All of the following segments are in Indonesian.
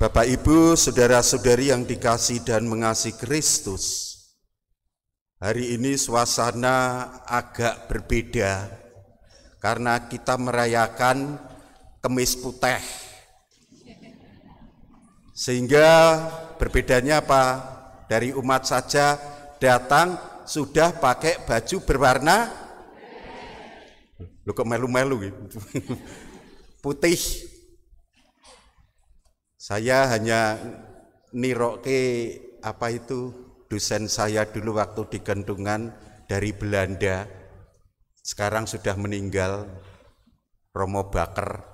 Bapak, Ibu, saudara-saudari yang dikasihi dan mengasihi Kristus, hari ini suasana agak berbeda karena kita merayakan Kemis Putih. Sehingga berbedanya apa? Dari umat saja datang sudah pakai baju berwarna kok melu-melu gitu. Putih. Saya hanya niroke dosen saya dulu waktu di Gendungan dari Belanda, sekarang sudah meninggal, Romo Baker.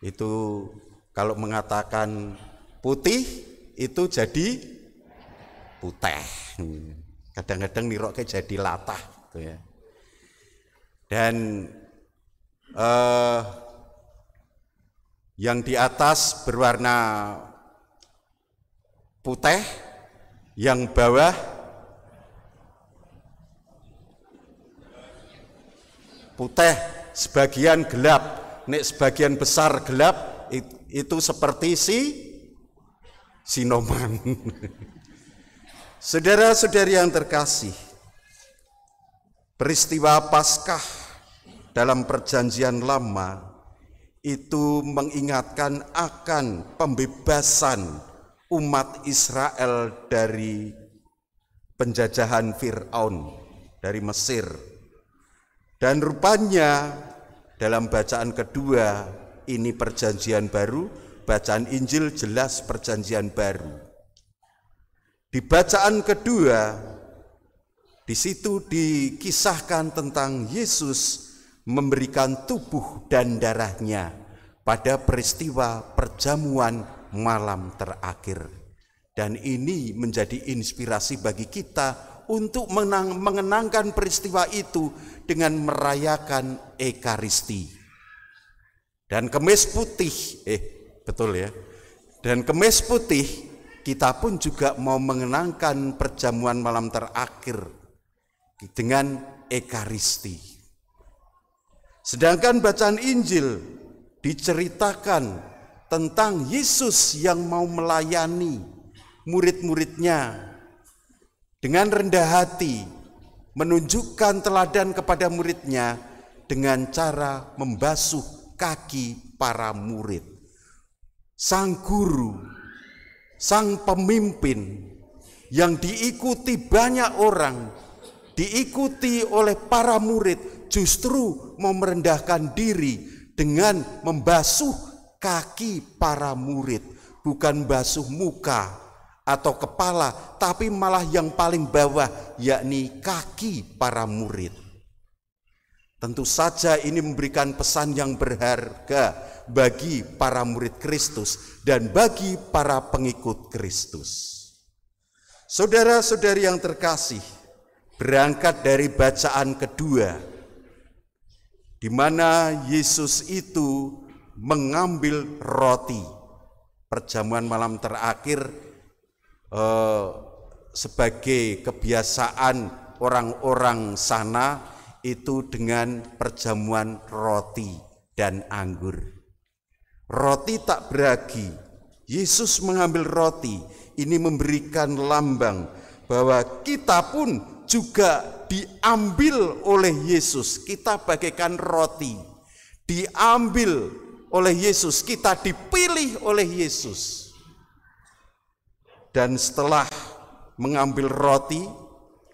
Itu kalau mengatakan putih itu jadi putih. Kadang-kadang niroke jadi latah gitu ya. Dan yang di atas berwarna putih, yang bawah putih sebagian gelap, nek sebagian besar gelap itu seperti Sinoman. Saudara-saudari yang terkasih, peristiwa Paskah dalam Perjanjian Lama itu mengingatkan akan pembebasan umat Israel dari penjajahan Fir'aun dari Mesir. Dan rupanya dalam bacaan kedua ini Perjanjian Baru, bacaan Injil jelas Perjanjian Baru. Di bacaan kedua di situ dikisahkan tentang Yesus memberikan tubuh dan darahnya pada peristiwa perjamuan malam terakhir. Dan ini menjadi inspirasi bagi kita untuk mengenangkan peristiwa itu dengan merayakan Ekaristi. Dan Kemis Putih, betul ya. Dan Kemis Putih kita pun juga mau mengenangkan perjamuan malam terakhir dengan Ekaristi. Sedangkan bacaan Injil diceritakan tentang Yesus yang mau melayani murid-muridnya dengan rendah hati, menunjukkan teladan kepada muridnya dengan cara membasuh kaki para murid. Sang guru, sang pemimpin yang diikuti banyak orang, diikuti oleh para murid, justru mau merendahkan diri dengan membasuh kaki para murid, bukan basuh muka atau kepala, tapi malah yang paling bawah, yakni kaki para murid. Tentu saja ini memberikan pesan yang berharga bagi para murid Kristus dan bagi para pengikut Kristus. Saudara-saudari yang terkasih, berangkat dari bacaan kedua, di mana Yesus itu mengambil roti. Perjamuan malam terakhir sebagai kebiasaan orang-orang sana itu dengan perjamuan roti dan anggur. Roti tak beragi. Yesus mengambil roti. Ini memberikan lambang bahwa kita pun juga diambil oleh Yesus, kita bagaikan roti, diambil oleh Yesus, kita dipilih oleh Yesus. Dan setelah mengambil roti,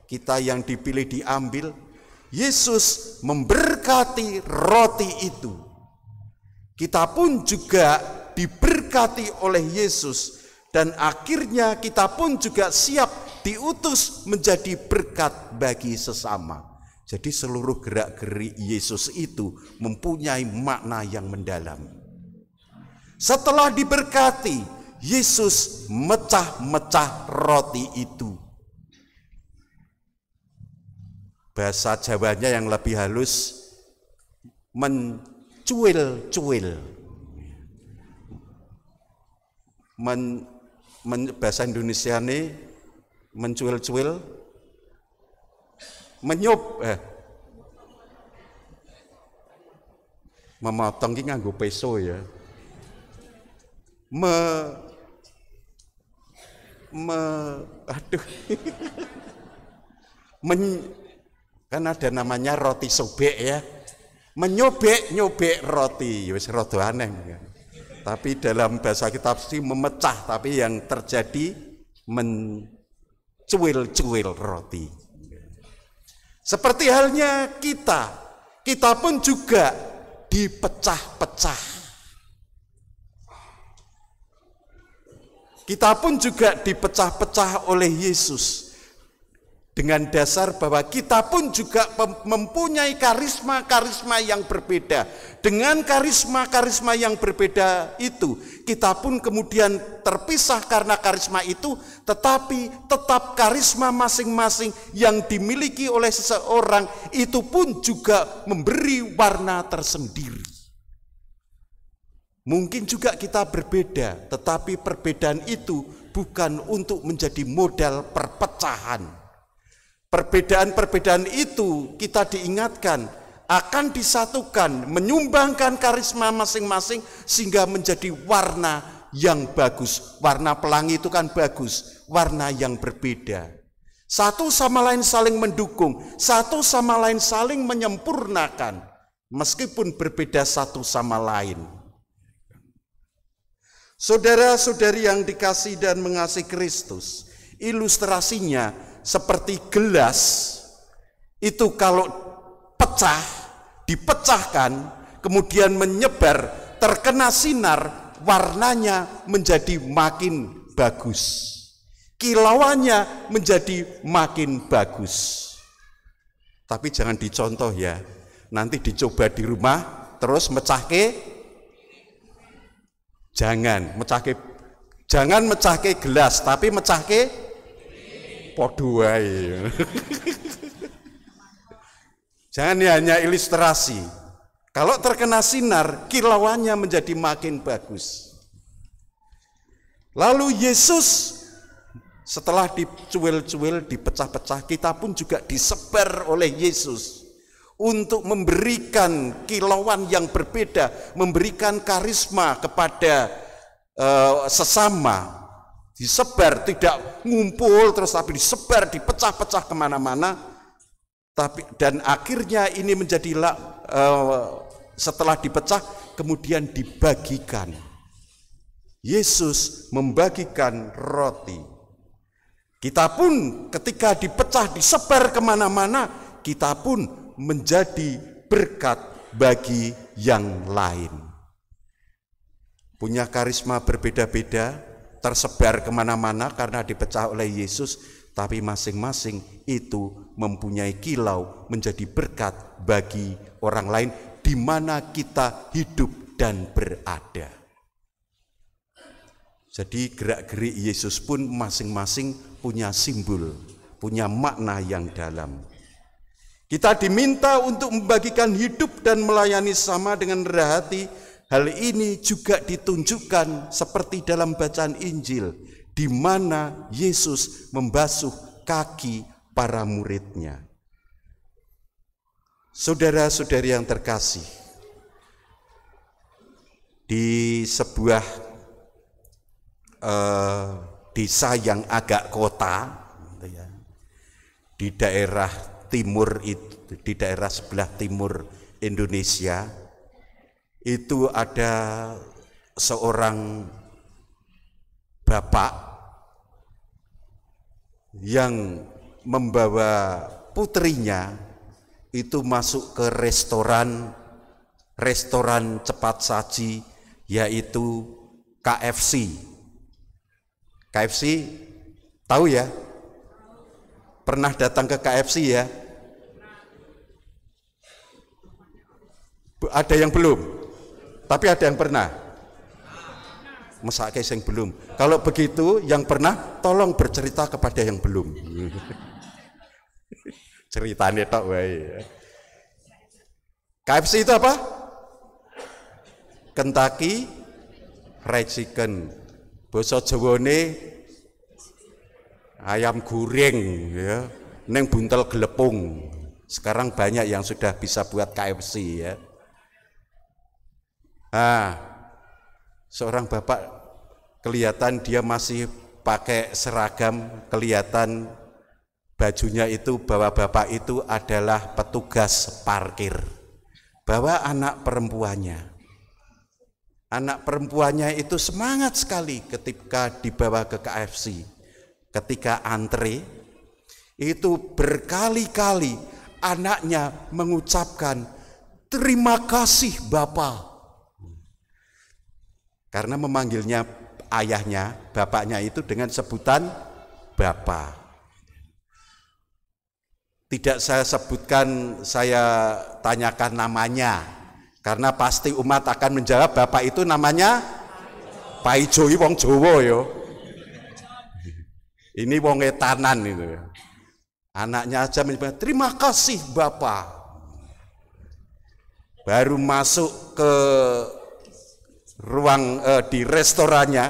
kita yang dipilih diambil, Yesus memberkati roti itu. Kita pun juga diberkati oleh Yesus, dan akhirnya kita pun juga siap diutus menjadi berkat bagi sesama. Jadi seluruh gerak-gerik Yesus itu mempunyai makna yang mendalam. Setelah diberkati, Yesus mecah-mecah roti itu. Bahasa Jawanya yang lebih halus, mencuil-cuil. Bahasa Indonesia ini mencuil-cuil, menyup, memotong ki nganggo peso ya. aduh. Kan ada namanya roti sobek ya. Menyobek-nyobek roti, wis rada aneh. Tapi dalam bahasa kitab suci memecah, tapi yang terjadi mencuil-cuil roti. Seperti halnya kita pun juga dipecah-pecah. Kita pun juga dipecah-pecah oleh Yesus. Dengan dasar bahwa kita pun juga mempunyai karisma-karisma yang berbeda. Dengan karisma-karisma yang berbeda itu, kita pun kemudian terpisah karena karisma itu, tetapi tetap karisma masing-masing yang dimiliki oleh seseorang itu pun juga memberi warna tersendiri. Mungkin juga kita berbeda, tetapi perbedaan itu bukan untuk menjadi modal perpecahan. Perbedaan-perbedaan itu kita diingatkan akan disatukan, menyumbangkan karisma masing-masing sehingga menjadi warna yang bagus. Warna pelangi itu kan bagus, warna yang berbeda. Satu sama lain saling mendukung, satu sama lain saling menyempurnakan, meskipun berbeda satu sama lain. Saudara-saudari yang dikasihi dan mengasihi Kristus, ilustrasinya seperti gelas itu kalau pecah, dipecahkan, kemudian menyebar, terkena sinar, warnanya menjadi makin bagus. Kilauannya menjadi makin bagus. Tapi jangan dicontoh ya, nanti dicoba di rumah, terus mecahke, jangan mecahke gelas, tapi mecahke podo wae. Jangan hanya ilustrasi. Kalau terkena sinar, kilauannya menjadi makin bagus. Lalu Yesus setelah dicuil-cuil, dipecah-pecah, kita pun juga disebar oleh Yesus untuk memberikan kilauan yang berbeda, memberikan karisma kepada sesama. Disebar, tidak ngumpul terus, tapi disebar, dipecah-pecah kemana-mana. Dan akhirnya ini menjadi setelah dipecah kemudian dibagikan. Yesus membagikan roti. Kita pun ketika dipecah, disebar kemana-mana, kita pun menjadi berkat bagi yang lain. Punya karisma berbeda-beda, tersebar kemana-mana karena dipecah oleh Yesus, tapi masing-masing itu mempunyai kilau menjadi berkat bagi orang lain di mana kita hidup dan berada. Jadi gerak-gerik Yesus pun masing-masing punya simbol, punya makna yang dalam. Kita diminta untuk membagikan hidup dan melayani sama dengan rendah hati. Hal ini juga ditunjukkan seperti dalam bacaan Injil, di mana Yesus membasuh kaki para muridnya. Saudara-saudari yang terkasih, di sebuah desa yang agak kota, di daerah timur itu, di daerah sebelah timur Indonesia, itu ada seorang bapak yang membawa putrinya itu masuk ke restoran cepat saji, yaitu KFC. KFC tahu ya? Pernah datang ke KFC ya? Ada yang belum? Tapi ada yang pernah? Masa yang belum? Kalau begitu yang pernah tolong bercerita kepada yang belum. Ceritanya tok wae. KFC itu apa? Kentucky Fried Chicken. Basa Jawane ayam goreng ya, neng buntel gelepung. Sekarang banyak yang sudah bisa buat KFC ya. Seorang bapak kelihatan dia masih pakai seragam, kelihatan bajunya itu bahwa bapak itu adalah petugas parkir. Bawa anak perempuannya. Anak perempuannya itu semangat sekali ketika dibawa ke KFC. Ketika antre, itu berkali-kali anaknya mengucapkan, "Terima kasih Bapak." Karena memanggilnya ayahnya, bapaknya itu dengan sebutan Bapak. Tidak saya sebutkan, saya tanyakan namanya, karena pasti umat akan menjawab bapak itu namanya Pak Ijo, wong Jawa yo. Ini wong etanan itu. Anaknya aja menyebut, "Terima kasih Bapak." Baru masuk ke ruang di restorannya,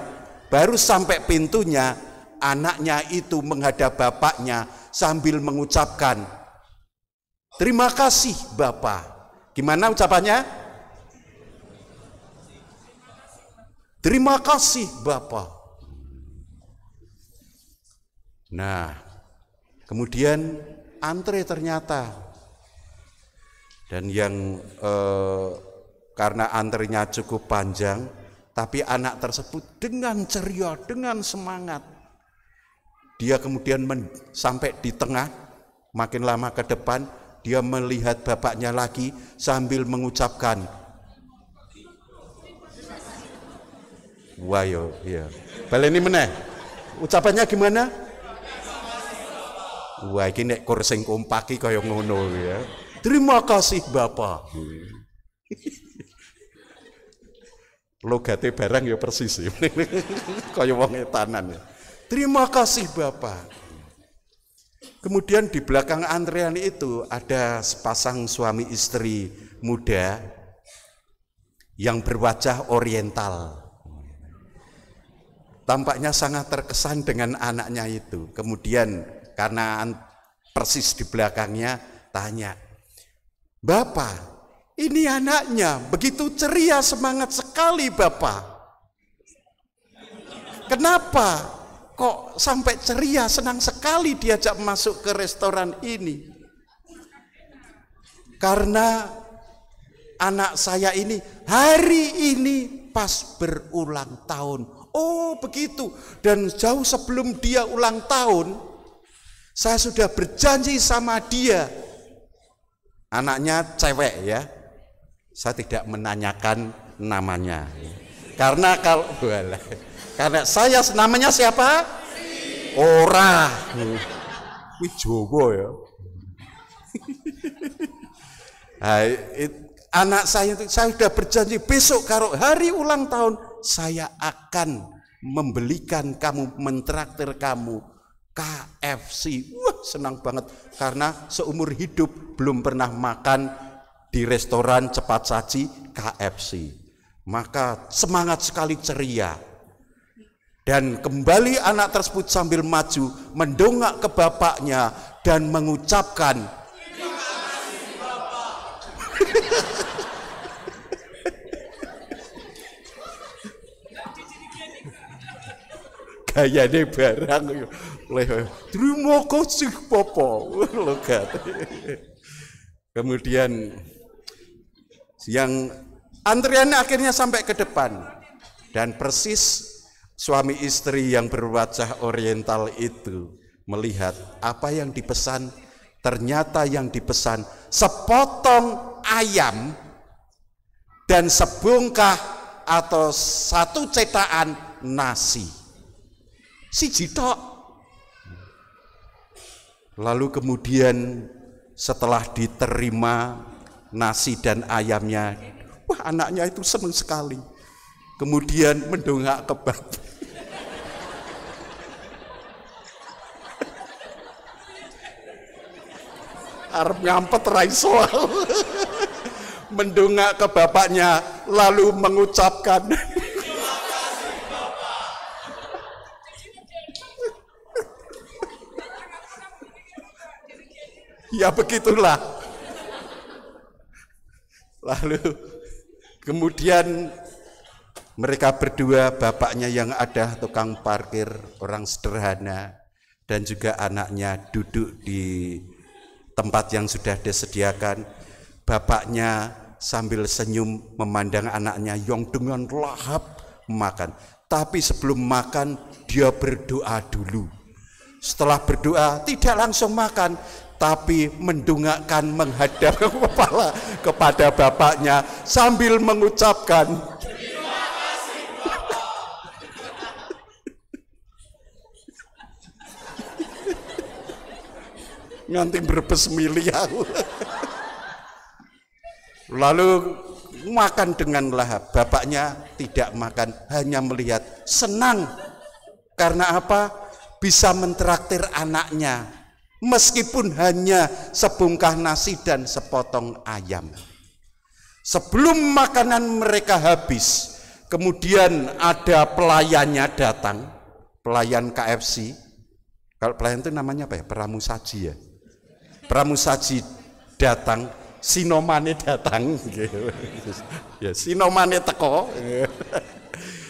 baru sampai pintunya, anaknya itu menghadap bapaknya sambil mengucapkan, "Terima kasih Bapak." Gimana ucapannya? "Terima kasih Bapak." Nah, kemudian antre ternyata, dan yang karena antrenya cukup panjang, tapi anak tersebut dengan ceria, dengan semangat, dia kemudian sampai di tengah, makin lama ke depan, dia melihat bapaknya lagi sambil mengucapkan, "Wah yo, iya." Baleni meneh. Ucapannya gimana? Wah, iki nek kur sing kompak iki kaya ngono ya. "Terima kasih Bapak." Logate barang ya persis ya. Kaya wong etanan ya. "Terima kasih Bapak." Kemudian di belakang antrean itu ada sepasang suami istri muda yang berwajah oriental. Tampaknya sangat terkesan dengan anaknya itu. Kemudian karena persis di belakangnya tanya, "Bapak, ini anaknya begitu ceria, semangat sekali Bapak. Kenapa kok sampai ceria, senang sekali diajak masuk ke restoran ini?" "Karena anak saya ini hari ini pas berulang tahun." "Oh begitu, dan jauh sebelum dia ulang tahun, saya sudah berjanji sama dia." Anaknya cewek ya, saya tidak menanyakan namanya, karena karena saya namanya siapa? Ora. Wih Jawa ya. Anak saya itu, saya sudah berjanji besok kalau hari ulang tahun saya akan membelikan kamu, mentraktir kamu KFC. Wah, senang banget karena seumur hidup belum pernah makan di restoran cepat saji KFC. Maka semangat sekali, ceria. Dan kembali anak tersebut sambil maju mendongak ke bapaknya dan mengucapkan, "Terima kasih Bapak." Gayane barang yo. "Terima kasih Bapak." Kemudian yang antriannya akhirnya sampai ke depan, dan persis suami istri yang berwajah oriental itu melihat apa yang dipesan. Ternyata yang dipesan sepotong ayam dan sebongkah atau satu cetakan nasi. Siji tok. Lalu kemudian setelah diterima nasi dan ayamnya, wah anaknya itu senang sekali. Kemudian mendongak ke bapak. Arep nyampet raiso. Mendongak ke bapaknya lalu mengucapkan, "Terima kasih Bapak." Ya begitulah. Lalu kemudian Mereka berdua, bapaknya yang ada tukang parkir, orang sederhana, dan juga anaknya duduk di tempat yang sudah disediakan. Bapaknya sambil senyum memandang anaknya yang dengan lahap makan. Tapi sebelum makan dia berdoa dulu. Setelah berdoa tidak langsung makan, tapi mendongakkan menghadap kepala kepada bapaknya sambil mengucapkan, nganti berbes milih aku. Lalu makan dengan lahap. Bapaknya tidak makan, hanya melihat, senang. Karena apa? Bisa mentraktir anaknya, meskipun hanya sebungkah nasi dan sepotong ayam. Sebelum makanan mereka habis, kemudian ada pelayannya datang, pelayan KFC. Kalau pelayan itu namanya apa ya? Pramusaji ya. Pramusaji datang, sinomane datang, ya sinomane teko,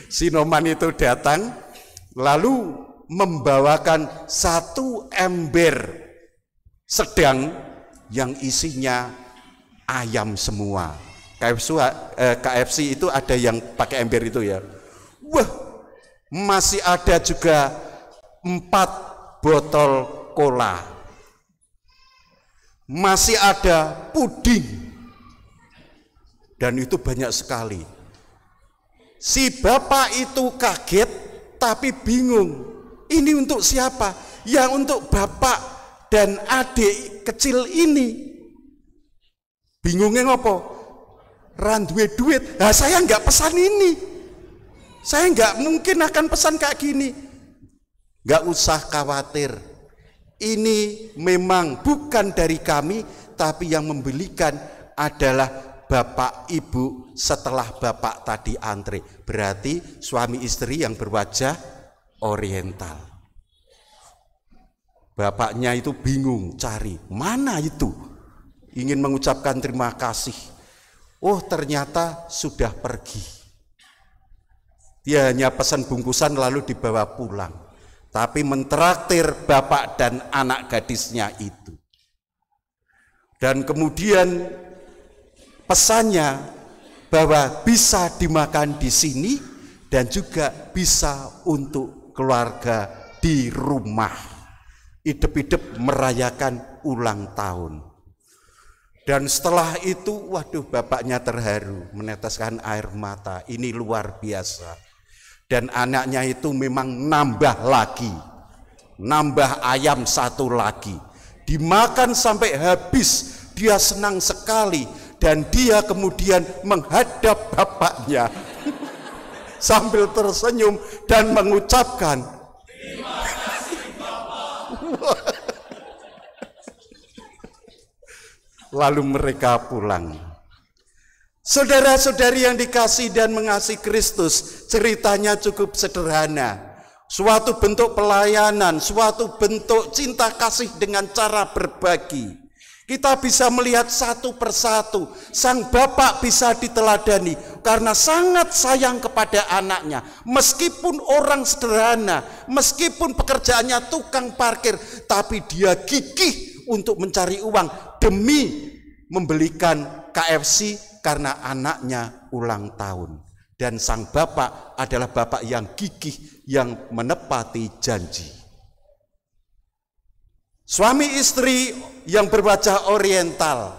sinoman itu datang, lalu membawakan satu ember sedang yang isinya ayam semua. KFC itu ada yang pakai ember itu ya. Wah, masih ada juga 4 botol cola. Masih ada puding, dan itu banyak sekali. Si bapak itu kaget tapi bingung, ini untuk siapa? Ya untuk bapak dan adik kecil ini. Bingungnya ngopo? Randuwe duit, nah saya nggak pesan ini, saya nggak mungkin akan pesan kayak gini. Nggak usah khawatir, ini memang bukan dari kami, tapi yang membelikan adalah bapak ibu setelah bapak tadi antre. Berarti suami istri yang berwajah oriental. Bapaknya itu bingung cari, mana itu? Ingin mengucapkan terima kasih. Oh ternyata sudah pergi. Dia hanya pesan bungkusan lalu dibawa pulang. Tapi mentraktir bapak dan anak gadisnya itu. Dan kemudian pesannya bahwa bisa dimakan di sini dan juga bisa untuk keluarga di rumah. Hidup-hidup merayakan ulang tahun. Dan setelah itu, waduh, bapaknya terharu, meneteskan air mata. Ini luar biasa. Dan anaknya itu memang nambah lagi, nambah ayam 1 lagi, dimakan sampai habis. Dia senang sekali dan dia kemudian menghadap bapaknya sambil tersenyum dan mengucapkan, terima kasih Bapak. Lalu mereka pulang. Saudara-saudari yang dikasihi dan mengasihi Kristus, ceritanya cukup sederhana. Suatu bentuk pelayanan, suatu bentuk cinta kasih dengan cara berbagi. Kita bisa melihat satu persatu, sang bapak bisa diteladani karena sangat sayang kepada anaknya. Meskipun orang sederhana, meskipun pekerjaannya tukang parkir, tapi dia gigih untuk mencari uang demi membelikan KFC karena anaknya ulang tahun. Dan sang bapak adalah bapak yang gigih, yang menepati janji. Suami istri yang berwajah oriental,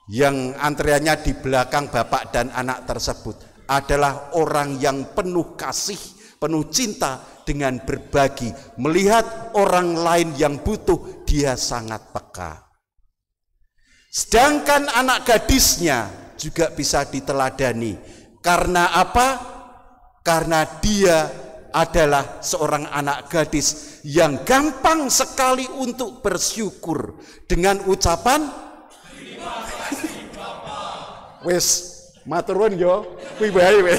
yang antreannya di belakang bapak dan anak tersebut, adalah orang yang penuh kasih, penuh cinta dengan berbagi. Melihat orang lain yang butuh, dia sangat peka. Sedangkan anak gadisnya juga bisa diteladani. Karena apa? Karena dia adalah seorang anak gadis yang gampang sekali untuk bersyukur dengan ucapan terima kasih Bapak. Wes maturun yo, kuwi bae.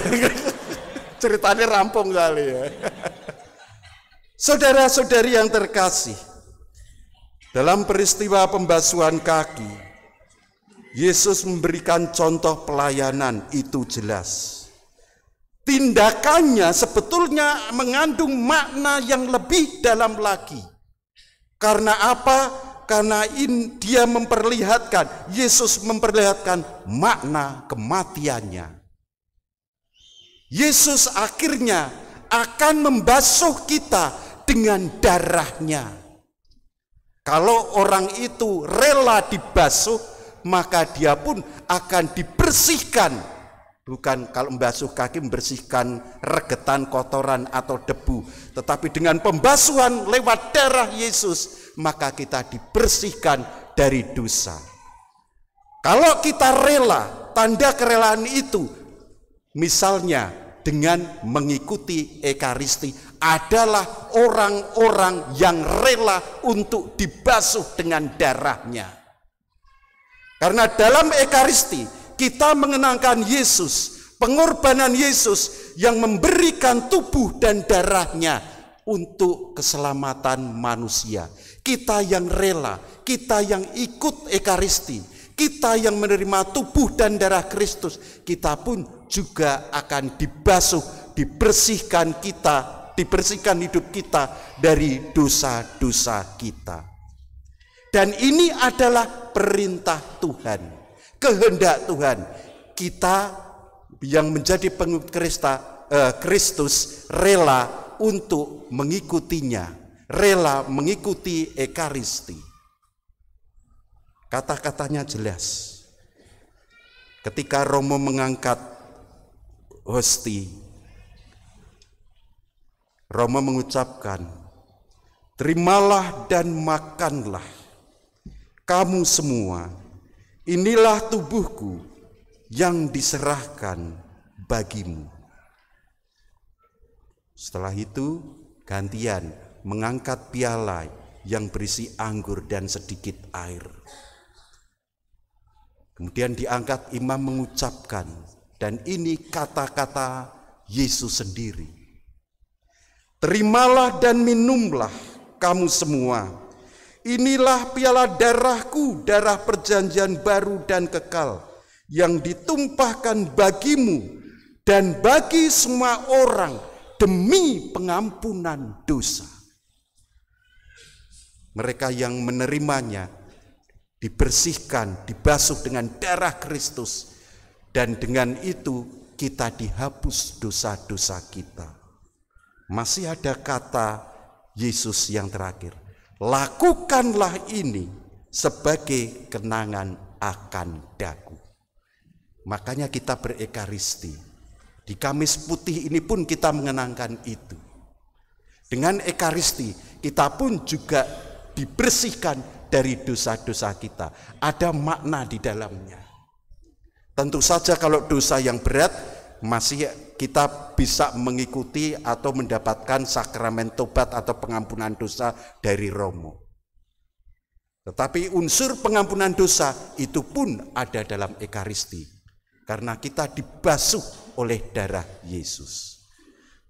Ceritanya rampung kali ya. Saudara-saudari yang terkasih, dalam peristiwa pembasuhan kaki, Yesus memberikan contoh pelayanan itu jelas. tindakannya sebetulnya mengandung makna yang lebih dalam lagi. Karena apa? Karena dia memperlihatkan, Yesus memperlihatkan makna kematiannya. Yesus akhirnya akan membasuh kita dengan darahnya. Kalau orang itu rela dibasuh, maka dia pun akan dibersihkan. Bukan kalau membasuh kaki membersihkan regetan, kotoran atau debu, tetapi dengan pembasuhan lewat darah Yesus, maka kita dibersihkan dari dosa. Kalau kita rela, tanda kerelaan itu misalnya dengan mengikuti Ekaristi adalah orang-orang yang rela untuk dibasuh dengan darahnya. Karena dalam Ekaristi kita mengenangkan Yesus, pengorbanan Yesus yang memberikan tubuh dan darahnya untuk keselamatan manusia. Kita yang rela, kita yang ikut Ekaristi, kita yang menerima tubuh dan darah Kristus, kita pun juga akan dibasuh, dibersihkan hidup kita dari dosa-dosa kita. Dan ini adalah perintah Tuhan, kehendak Tuhan. Kita yang menjadi pengikut Kristus rela untuk mengikutinya, rela mengikuti Ekaristi. Kata-katanya jelas. Ketika Romo mengangkat hosti, Romo mengucapkan, "Terimalah dan makanlah kamu semua, inilah tubuhku yang diserahkan bagimu." Setelah itu gantian mengangkat piala yang berisi anggur dan sedikit air. Kemudian diangkat, imam mengucapkan, dan ini kata-kata Yesus sendiri. "Terimalah dan minumlah kamu semua. Inilah piala darahku, darah perjanjian baru dan kekal, yang ditumpahkan bagimu dan bagi semua orang demi pengampunan dosa." Mereka yang menerimanya dibersihkan, dibasuh dengan darah Kristus, dan dengan itu kita dihapus dosa-dosa kita. Masih ada kata Yesus yang terakhir, "Lakukanlah ini sebagai kenangan akan daku." Makanya kita berekaristi. Di Kamis Putih ini pun kita mengenangkan itu. Dengan ekaristi kita pun juga dibersihkan dari dosa-dosa kita. Ada makna di dalamnya. Tentu saja kalau dosa yang berat masih kita bisa mengikuti atau mendapatkan sakramen tobat atau pengampunan dosa dari Romo. Tetapi unsur pengampunan dosa itu pun ada dalam Ekaristi, karena kita dibasuh oleh darah Yesus.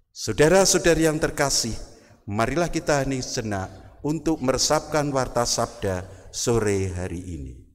Saudara-saudari yang terkasih, marilah kita hening sejenak untuk meresapkan warta sabda sore hari ini.